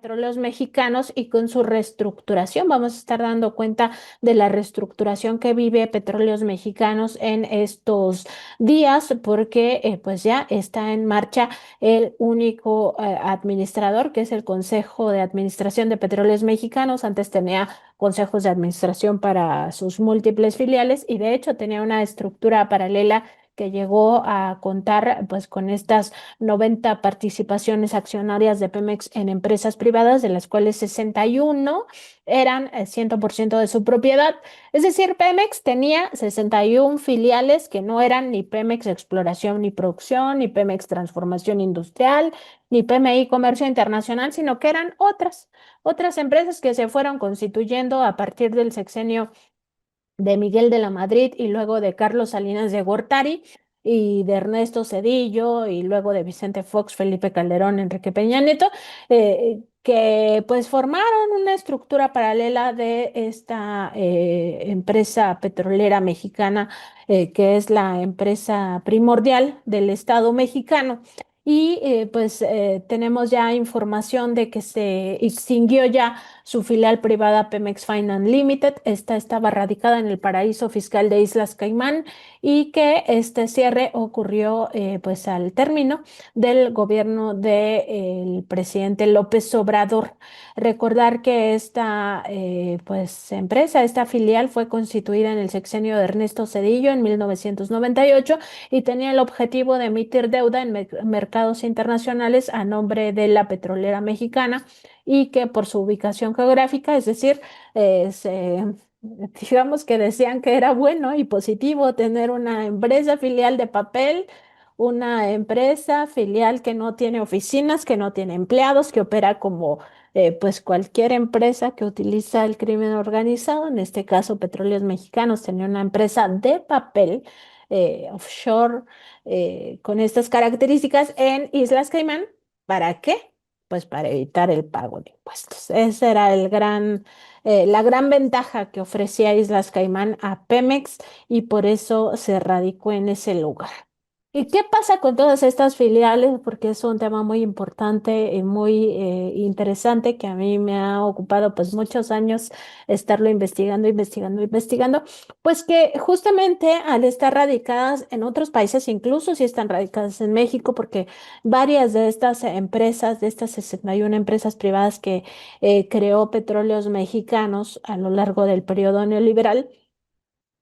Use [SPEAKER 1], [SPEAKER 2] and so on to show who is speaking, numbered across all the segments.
[SPEAKER 1] Petróleos Mexicanos y con su reestructuración. Vamos a estar dando cuenta de la reestructuración que vive Petróleos Mexicanos en estos días, porque pues ya está en marcha el único administrador, que es el Consejo de Administración de Petróleos Mexicanos. Antes tenía consejos de administración para sus múltiples filiales y de hecho tenía una estructura paralela que llegó a contar pues con estas 90 participaciones accionarias de Pemex en empresas privadas, de las cuales 61 eran 100% de su propiedad. Es decir, Pemex tenía 61 filiales que no eran ni Pemex Exploración ni Producción, ni Pemex Transformación Industrial, ni PMI Comercio Internacional, sino que eran otras empresas que se fueron constituyendo a partir del sexenio de Miguel de la Madrid y luego de Carlos Salinas de Gortari y de Ernesto Zedillo y luego de Vicente Fox, Felipe Calderón, Enrique Peña Nieto, que pues formaron una estructura paralela de esta empresa petrolera mexicana, que es la empresa primordial del Estado mexicano. Y pues tenemos ya información de que se extinguió ya su filial privada Pemex Finance Limited. Esta estaba radicada en el paraíso fiscal de Islas Caimán y que este cierre ocurrió pues al término del gobierno del presidente López Obrador. Recordar que esta pues empresa, esta filial fue constituida en el sexenio de Ernesto Zedillo en 1998 y tenía el objetivo de emitir deuda en mercados internacionales a nombre de la petrolera mexicana y que por su ubicación geográfica, es decir, digamos que decían que era bueno y positivo tener una empresa filial de papel, una empresa filial que no tiene oficinas, que no tiene empleados, que opera como pues cualquier empresa que utiliza el crimen organizado. En este caso, Petróleos Mexicanos tenía una empresa de papel offshore con estas características en Islas Caimán. ¿Para qué? Pues para evitar el pago de impuestos. Esa era la gran ventaja que ofrecía Islas Caimán a Pemex y por eso se radicó en ese lugar. ¿Y qué pasa con todas estas filiales? Porque es un tema muy importante y muy interesante que a mí me ha ocupado pues muchos años estarlo investigando, investigando, investigando. Pues que justamente al estar radicadas en otros países, incluso si están radicadas en México, porque varias de estas empresas, de estas 61 empresas privadas que creó Petróleos Mexicanos a lo largo del periodo neoliberal,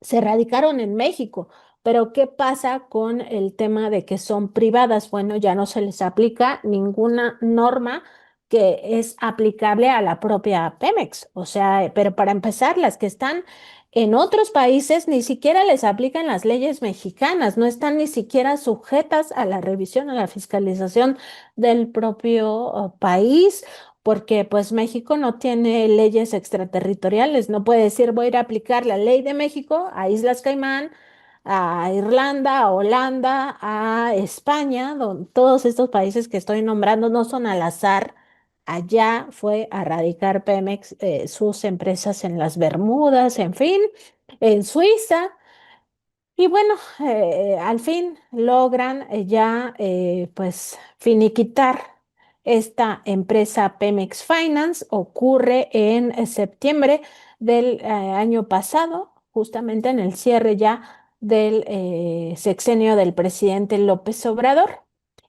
[SPEAKER 1] se radicaron en México. Pero ¿qué pasa con el tema de que son privadas? Bueno, ya no se les aplica ninguna norma que es aplicable a la propia Pemex. O sea, pero para empezar, las que están en otros países ni siquiera les aplican las leyes mexicanas, no están ni siquiera sujetas a la revisión, a la fiscalización del propio país porque pues México no tiene leyes extraterritoriales, no puede decir voy a ir a aplicar la ley de México a Islas Caimán, a Irlanda, a Holanda, a España, todos estos países que estoy nombrando no son al azar. Allá fue a radicar Pemex sus empresas en las Bermudas, en fin, en Suiza. Y bueno, al fin logran ya pues finiquitar esta empresa Pemex Finance. Ocurre en septiembre del año pasado, justamente en el cierre ya del sexenio del presidente López Obrador.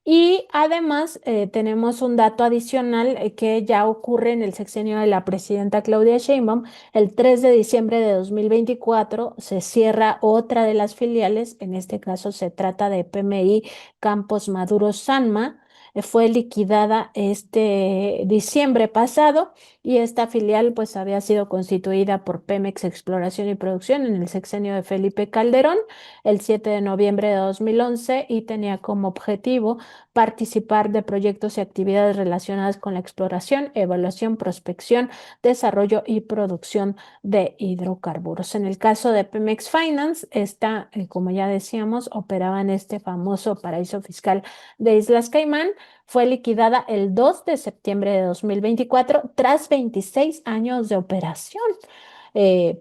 [SPEAKER 1] Y además tenemos un dato adicional que ya ocurre en el sexenio de la presidenta Claudia Sheinbaum. El 3 de diciembre de 2024 se cierra otra de las filiales, en este caso se trata de PMI Campos Maduro Sanma. Fue liquidada este diciembre pasado y esta filial pues había sido constituida por Pemex Exploración y Producción en el sexenio de Felipe Calderón el 7 de noviembre de 2011 y tenía como objetivo participar de proyectos y actividades relacionadas con la exploración, evaluación, prospección, desarrollo y producción de hidrocarburos. En el caso de Pemex Finance, esta, como ya decíamos, operaba en este famoso paraíso fiscal de Islas Caimán. Fue liquidada el 2 de septiembre de 2024 tras 26 años de operación.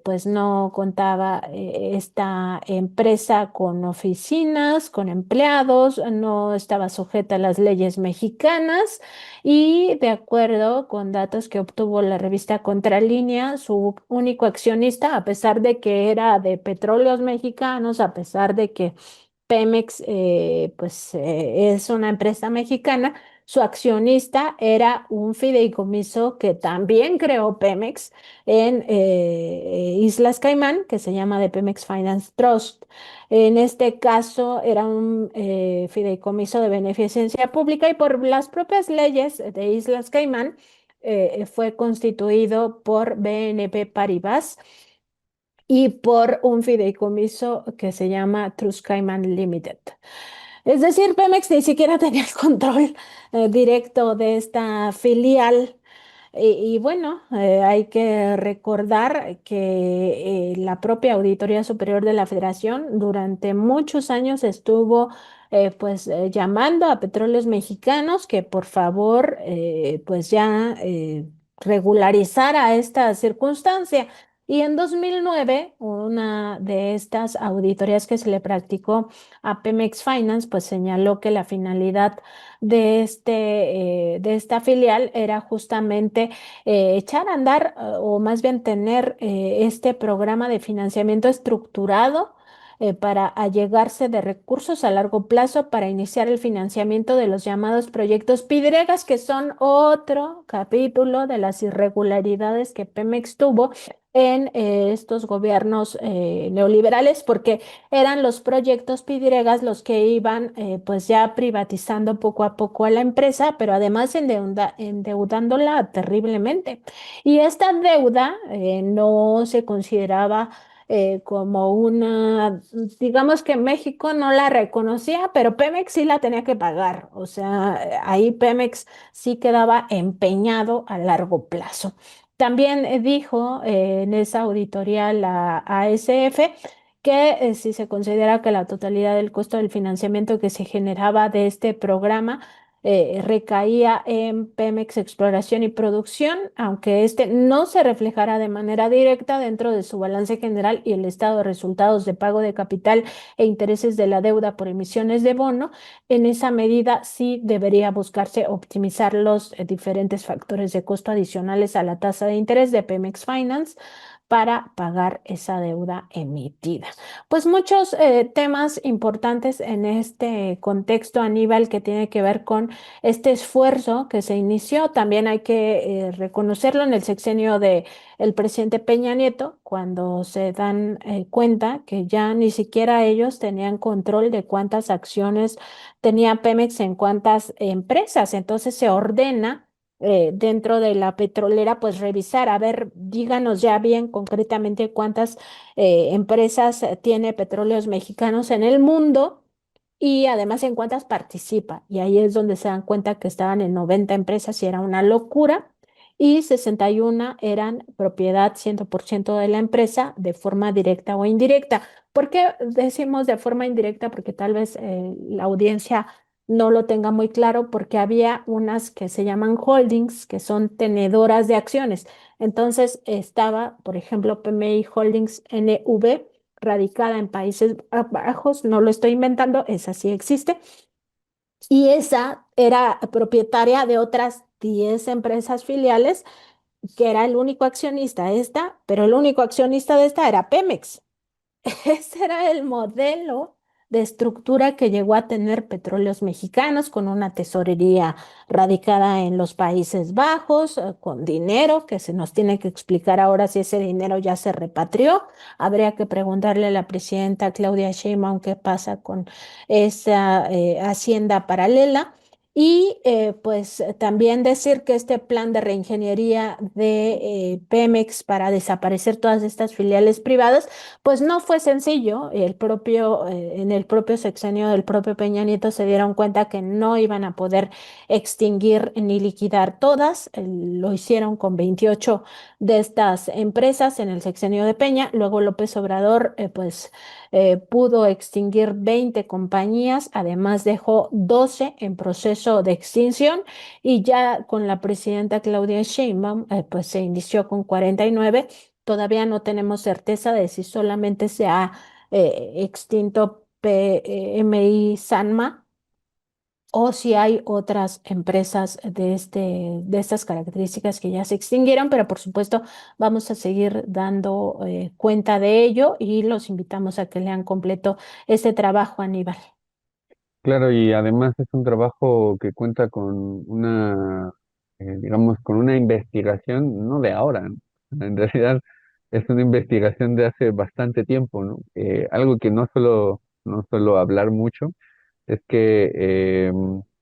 [SPEAKER 1] pues no contaba esta empresa con oficinas, con empleados, no estaba sujeta a las leyes mexicanas y de acuerdo con datos que obtuvo la revista Contralínea, su único accionista, a pesar de que era de petróleos mexicanos, a pesar de que Pemex, pues es una empresa mexicana. Su accionista era un fideicomiso que también creó Pemex en Islas Caimán, que se llama de Pemex Finance Trust. En este caso era un fideicomiso de beneficencia pública y por las propias leyes de Islas Caimán fue constituido por BNP Paribas y por un fideicomiso que se llama Trust Cayman Limited. Es decir, Pemex ni siquiera tenía el control directo de esta filial. Y bueno, hay que recordar que la propia Auditoría Superior de la Federación durante muchos años estuvo llamando a Petróleos Mexicanos que por favor pues ya regularizara esta circunstancia. Y en 2009, una de estas auditorías que se le practicó a Pemex Finance, pues señaló que la finalidad de esta filial era justamente echar a andar o más bien tener este programa de financiamiento estructurado para allegarse de recursos a largo plazo para iniciar el financiamiento de los llamados proyectos PIDREGAS, que son otro capítulo de las irregularidades que Pemex tuvo en estos gobiernos neoliberales, porque eran los proyectos PIDREGAS los que iban pues ya privatizando poco a poco a la empresa, pero además endeudándola terriblemente. Y esta deuda no se consideraba como una, digamos que México no la reconocía, pero Pemex sí la tenía que pagar. O sea, ahí Pemex sí quedaba empeñado a largo plazo. También dijo en esa auditoría la ASF que si se considera que la totalidad del costo del financiamiento que se generaba de este programa recaía en Pemex Exploración y Producción, aunque este no se reflejara de manera directa dentro de su balance general y el estado de resultados de pago de capital e intereses de la deuda por emisiones de bono, en esa medida sí debería buscarse optimizar los diferentes factores de costo adicionales a la tasa de interés de Pemex Finance para pagar esa deuda emitida. Pues muchos temas importantes en este contexto, Aníbal, que tiene que ver con este esfuerzo que se inició. También hay que reconocerlo en el sexenio de el presidente Peña Nieto, cuando se dan cuenta que ya ni siquiera ellos tenían control de cuántas acciones tenía Pemex en cuántas empresas. Entonces se ordena dentro de la petrolera, pues revisar, a ver, díganos ya bien concretamente cuántas empresas tiene Petróleos Mexicanos en el mundo y además en cuántas participa. Y ahí es donde se dan cuenta que estaban en 90 empresas y era una locura. Y 61 eran propiedad 100% de la empresa de forma directa o indirecta. ¿Por qué decimos de forma indirecta? Porque tal vez la audiencia no lo tenga muy claro, porque había unas que se llaman holdings, que son tenedoras de acciones. Entonces estaba, por ejemplo, PMI Holdings NV, radicada en Países Bajos, no lo estoy inventando, esa sí existe, y esa era propietaria de otras 10 empresas filiales, que era el único accionista esta, pero el único accionista de esta era Pemex. Ese era el modelo de estructura que llegó a tener Petróleos Mexicanos con una tesorería radicada en los Países Bajos, con dinero que se nos tiene que explicar ahora si ese dinero ya se repatrió. Habría que preguntarle a la presidenta Claudia Sheinbaum qué pasa con esa hacienda paralela. Y pues también decir que este plan de reingeniería de Pemex para desaparecer todas estas filiales privadas pues no fue sencillo. En el propio sexenio del propio Peña Nieto se dieron cuenta que no iban a poder extinguir ni liquidar todas. Lo hicieron con 28 de estas empresas en el sexenio de Peña. Luego López Obrador, pudo extinguir 20 compañías. Además dejó 12 en proceso de extinción y ya con la presidenta Claudia Sheinbaum, pues se inició con 49 todavía no tenemos certeza de si solamente se ha extinto PMI Sanma o si hay otras empresas de estas características que ya se extinguieron, pero por supuesto vamos a seguir dando cuenta de ello y los invitamos a que lean completo este trabajo, Aníbal.
[SPEAKER 2] Claro, y además es un trabajo que cuenta con una, digamos, con una investigación, no de ahora, ¿no? En realidad es una investigación de hace bastante tiempo, ¿no? Algo que no suelo hablar mucho es que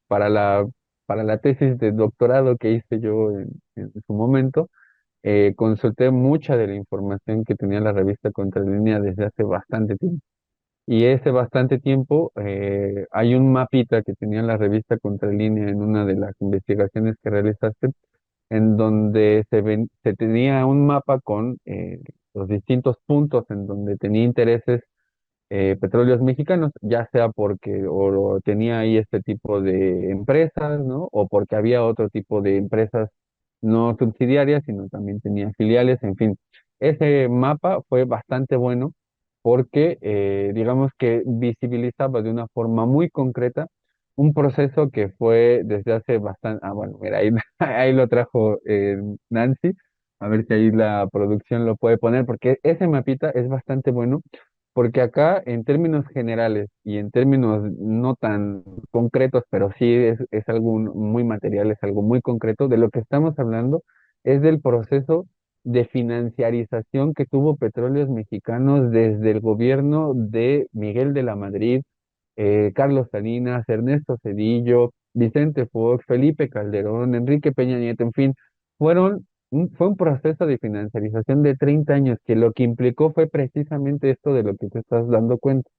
[SPEAKER 2] para la, para la tesis de doctorado que hice yo en su momento, consulté mucha de la información que tenía la revista Contralínea desde hace bastante tiempo. Y ese bastante tiempo hay un mapita que tenía la revista Contralínea en una de las investigaciones que realizaste, en donde se tenía un mapa con los distintos puntos en donde tenía intereses petróleos mexicanos, ya sea porque o tenía ahí este tipo de empresas, ¿no? O porque había otro tipo de empresas no subsidiarias, sino también tenía filiales, en fin. Ese mapa fue bastante bueno porque, digamos que visibilizaba de una forma muy concreta un proceso que fue desde hace bastante, bueno, mira, ahí, ahí lo trajo Nancy, a ver si ahí la producción lo puede poner, porque ese mapita es bastante bueno porque acá, en términos generales y en términos no tan concretos, pero sí es algo muy material, es algo muy concreto, de lo que estamos hablando es del proceso de financiarización que tuvo Petróleos Mexicanos desde el gobierno de Miguel de la Madrid, Carlos Salinas, Ernesto Zedillo, Vicente Fox, Felipe Calderón, Enrique Peña Nieto, en fin, fue un proceso de financiarización de 30 años que lo que implicó fue precisamente esto de lo que te estás dando cuenta,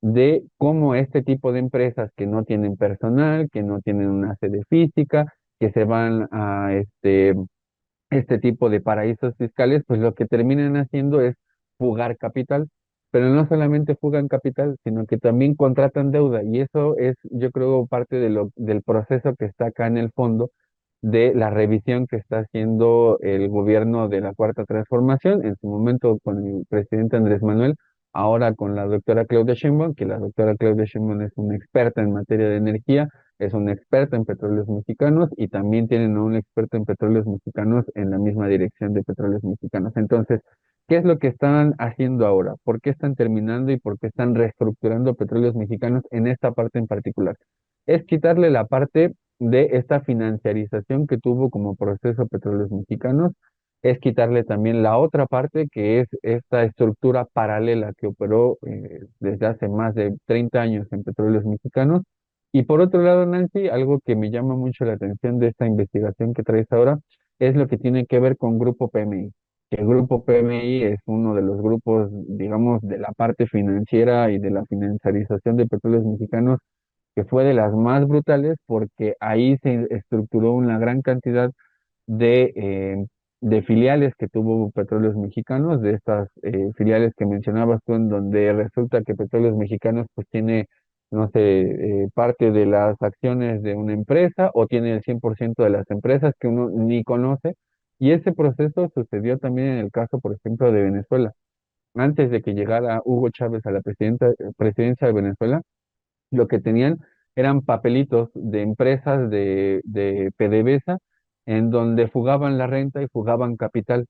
[SPEAKER 2] de cómo este tipo de empresas que no tienen personal, que no tienen una sede física, que se van a este tipo de paraísos fiscales, pues lo que terminan haciendo es fugar capital, pero no solamente fugan capital, sino que también contratan deuda, y eso es, yo creo, parte del proceso que está acá en el fondo de la revisión que está haciendo el gobierno de la Cuarta Transformación, en su momento con el presidente Andrés Manuel, ahora con la doctora Claudia Sheinbaum, que la doctora Claudia Sheinbaum es una experta en materia de energía, es una experta en petróleos mexicanos y también tienen a un experto en petróleos mexicanos en la misma dirección de petróleos mexicanos. Entonces, ¿qué es lo que están haciendo ahora? ¿Por qué están terminando y por qué están reestructurando petróleos mexicanos en esta parte en particular? Es quitarle la parte de esta financiarización que tuvo como proceso petróleos mexicanos, es quitarle también la otra parte que es esta estructura paralela que operó desde hace más de 30 años en petróleos mexicanos y por otro lado, Nancy, algo que me llama mucho la atención de esta investigación que traes ahora es lo que tiene que ver con Grupo PMI. Que el Grupo PMI es uno de los grupos, digamos, de la parte financiera y de la financiarización de petróleos mexicanos que fue de las más brutales porque ahí se estructuró una gran cantidad de, eh, de filiales que tuvo Petróleos Mexicanos, de estas filiales que mencionabas tú, en donde resulta que Petróleos Mexicanos pues tiene, no sé, parte de las acciones de una empresa o tiene el 100% de las empresas que uno ni conoce. Y ese proceso sucedió también en el caso, por ejemplo, de Venezuela. Antes de que llegara Hugo Chávez a la presidencia de Venezuela, lo que tenían eran papelitos de empresas de PDVSA en donde fugaban la renta y fugaban capital.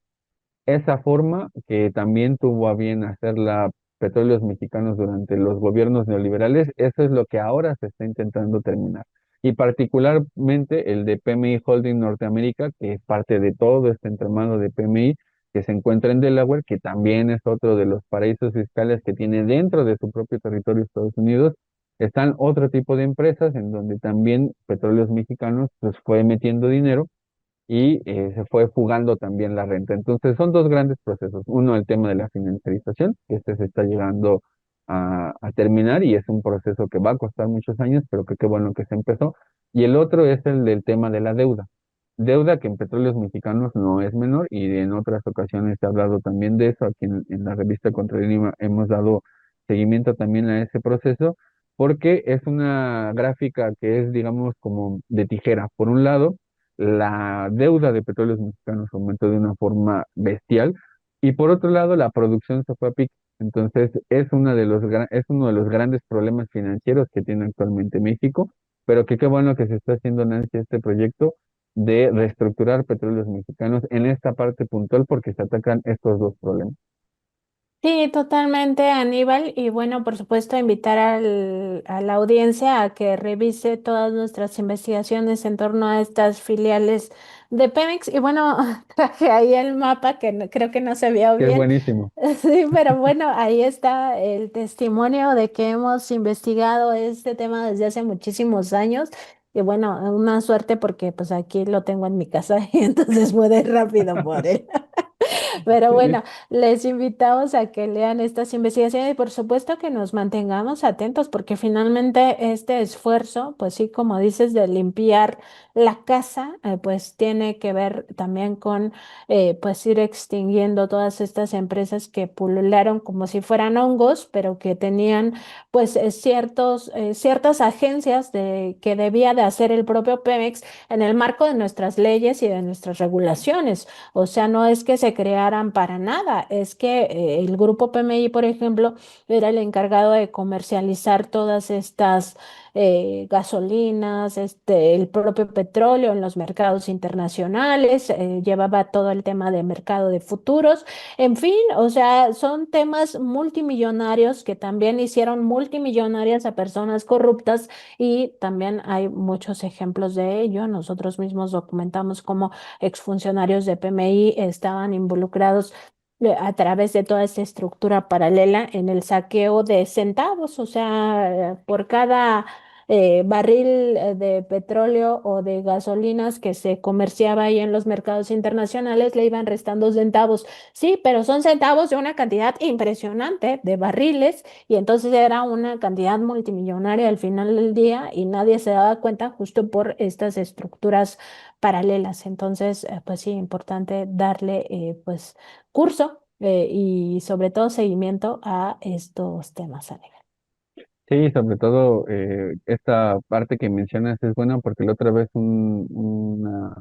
[SPEAKER 2] Esa forma que también tuvo a bien hacerla Petróleos Mexicanos durante los gobiernos neoliberales, eso es lo que ahora se está intentando terminar. Y particularmente el de PMI Holding Norteamérica, que es parte de todo este entramado de PMI que se encuentra en Delaware, que también es otro de los paraísos fiscales que tiene dentro de su propio territorio Estados Unidos. Están otro tipo de empresas en donde también Petróleos Mexicanos pues fue metiendo dinero y se fue fugando también la renta. Entonces son dos grandes procesos. Uno, el tema de la financiarización, que este se está llegando a terminar y es un proceso que va a costar muchos años, pero que qué bueno que se empezó. Y el otro es el del tema de la deuda. Deuda que en Petróleos Mexicanos no es menor y en otras ocasiones se ha hablado también de eso. Aquí en la revista Contra el IVA hemos dado seguimiento también a ese proceso porque es una gráfica que es, digamos, como de tijera. Por un lado, la deuda de Petróleos Mexicanos aumentó de una forma bestial, Y por otro lado, la producción se fue a pique. Entonces, es uno de los grandes problemas financieros que tiene actualmente México, pero que qué bueno que se está haciendo, Nancy, este proyecto de reestructurar Petróleos Mexicanos en esta parte puntual porque se atacan estos dos problemas.
[SPEAKER 1] Sí, totalmente, Aníbal. Y bueno, por supuesto, invitar a la audiencia a que revise todas nuestras investigaciones en torno a estas filiales de Pemex. Y bueno, traje ahí el mapa que creo que no se vio
[SPEAKER 2] Que es
[SPEAKER 1] bien.
[SPEAKER 2] buenísimo.
[SPEAKER 1] Sí, pero bueno, ahí está el testimonio de que hemos investigado este tema desde hace muchísimos años. Y bueno, una suerte porque pues aquí lo tengo en mi casa y entonces puedo ir rápido por él. Pero
[SPEAKER 2] Sí,
[SPEAKER 1] bueno, les invitamos a que lean estas investigaciones y por supuesto que nos mantengamos atentos porque finalmente este esfuerzo, pues sí, como dices, de limpiar la casa, pues tiene que ver también con pues ir extinguiendo todas estas empresas que pulularon como si fueran hongos, pero que tenían pues ciertas agencias que debía de hacer el propio Pemex en el marco de nuestras leyes y de nuestras regulaciones. O sea, no es que se crearan para nada, es que el grupo PMI, por ejemplo, era el encargado de comercializar todas estas gasolinas, el propio petróleo en los mercados internacionales, llevaba todo el tema de mercado de futuros, en fin, o sea, son temas multimillonarios que también hicieron multimillonarias a personas corruptas y también hay muchos ejemplos de ello. Nosotros mismos documentamos cómo exfuncionarios de PMI estaban involucrados a través de toda esta estructura paralela en el saqueo de centavos, o sea, por cada barril de petróleo o de gasolinas que se comerciaba ahí en los mercados internacionales, le iban restando centavos. Sí, pero son centavos de una cantidad impresionante de barriles y entonces era una cantidad multimillonaria al final del día y nadie se daba cuenta justo por estas estructuras paralelas. Entonces, pues sí, importante darle pues curso y sobre todo seguimiento a estos temas, Alex.
[SPEAKER 2] sí, sobre todo esta parte que mencionas es buena porque la otra vez una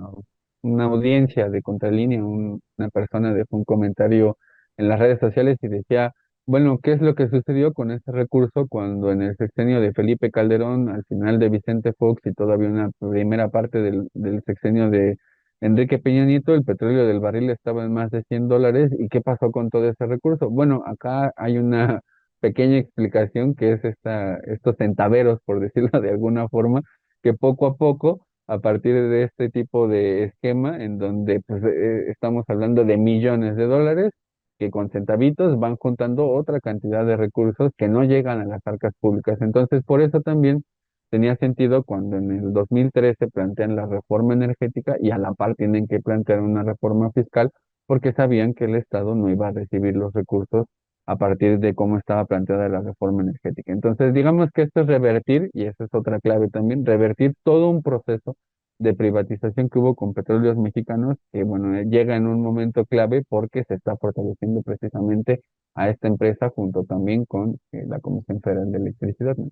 [SPEAKER 2] audiencia de Contralínea, una persona dejó un comentario en las redes sociales y decía, bueno, ¿qué es lo que sucedió con este recurso cuando en el sexenio de Felipe Calderón, al final de Vicente Fox y todavía una primera parte del sexenio de Enrique Peña Nieto, el petróleo del barril estaba en más de $100? ¿Y qué pasó con todo ese recurso? Bueno, acá hay una pequeña explicación que es estos centaveros, por decirlo de alguna forma, que poco a poco, a partir de este tipo de esquema, en donde pues, estamos hablando de millones de dólares, que con centavitos van juntando otra cantidad de recursos que no llegan a las arcas públicas. Entonces, por eso también tenía sentido cuando en el 2013 plantean la reforma energética y a la par tienen que plantear una reforma fiscal, porque sabían que el Estado no iba a recibir los recursos a partir de cómo estaba planteada la reforma energética. Entonces, digamos que esto es revertir, y esa es otra clave también, revertir todo un proceso de privatización que hubo con petróleos mexicanos, que bueno, llega en un momento clave porque se está fortaleciendo precisamente a esta empresa junto también con la Comisión Federal de Electricidad, ¿no?